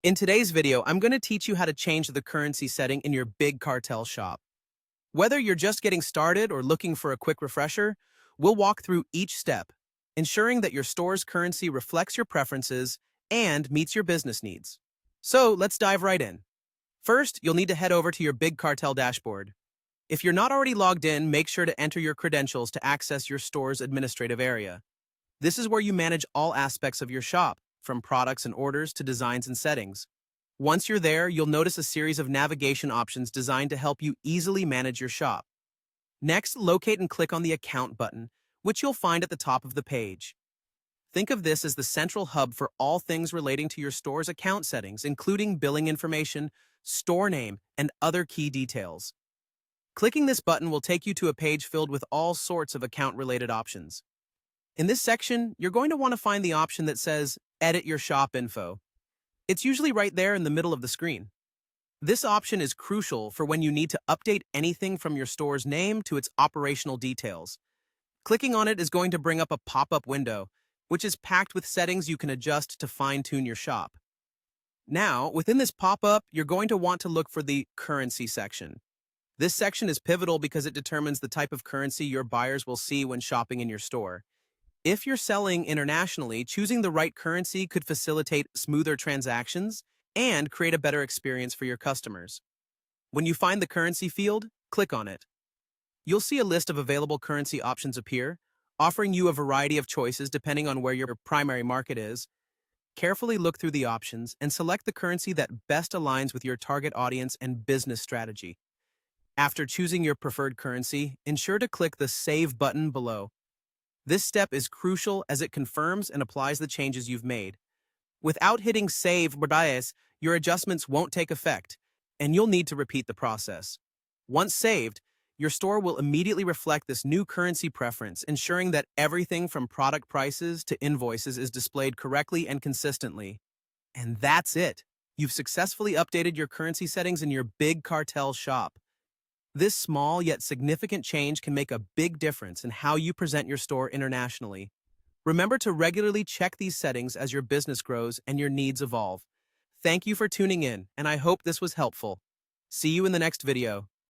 In today's video, I'm going to teach you how to change the currency setting in your big cartel shop. Whether you're just getting started or looking for a quick refresher, we'll walk through each step, ensuring that your store's currency reflects your preferences and meets your business needs. So let's dive right in. First, you'll need to head over to your big cartel dashboard. If you're not already logged in, make sure to enter your credentials to access your store's administrative area. This is where you manage all aspects of your shop, from products and orders to designs and settings. Once you're there, you'll notice a series of navigation options designed to help you easily manage your shop. Next, locate and click on the Account button, which you'll find at the top of the page. Think of this as the central hub for all things relating to your store's account settings, including billing information, store name, and other key details. Clicking this button will take you to a page filled with all sorts of account-related options. In this section, you're going to want to find the option that says Edit Your Shop Info. It's usually right there in the middle of the screen. This option is crucial for when you need to update anything from your store's name to its operational details. Clicking on it is going to bring up a pop-up window, which is packed with settings you can adjust to fine-tune your shop. Now, within this pop-up, you're going to want to look for the Currency section. This section is pivotal because it determines the type of currency your buyers will see when shopping in your store. If you're selling internationally, choosing the right currency could facilitate smoother transactions and create a better experience for your customers. When you find the currency field, click on it. You'll see a list of available currency options appear, offering you a variety of choices depending on where your primary market is. Carefully look through the options and select the currency that best aligns with your target audience and business strategy. After choosing your preferred currency, ensure to click the Save button below. This step is crucial as it confirms and applies the changes you've made. Without hitting Save, your adjustments won't take effect, and you'll need to repeat the process. Once saved, your store will immediately reflect this new currency preference, ensuring that everything from product prices to invoices is displayed correctly and consistently. And that's it. You've successfully updated your currency settings in your big cartel shop. This small yet significant change can make a big difference in how you present your store internationally. Remember to regularly check these settings as your business grows and your needs evolve. Thank you for tuning in, and I hope this was helpful. See you in the next video.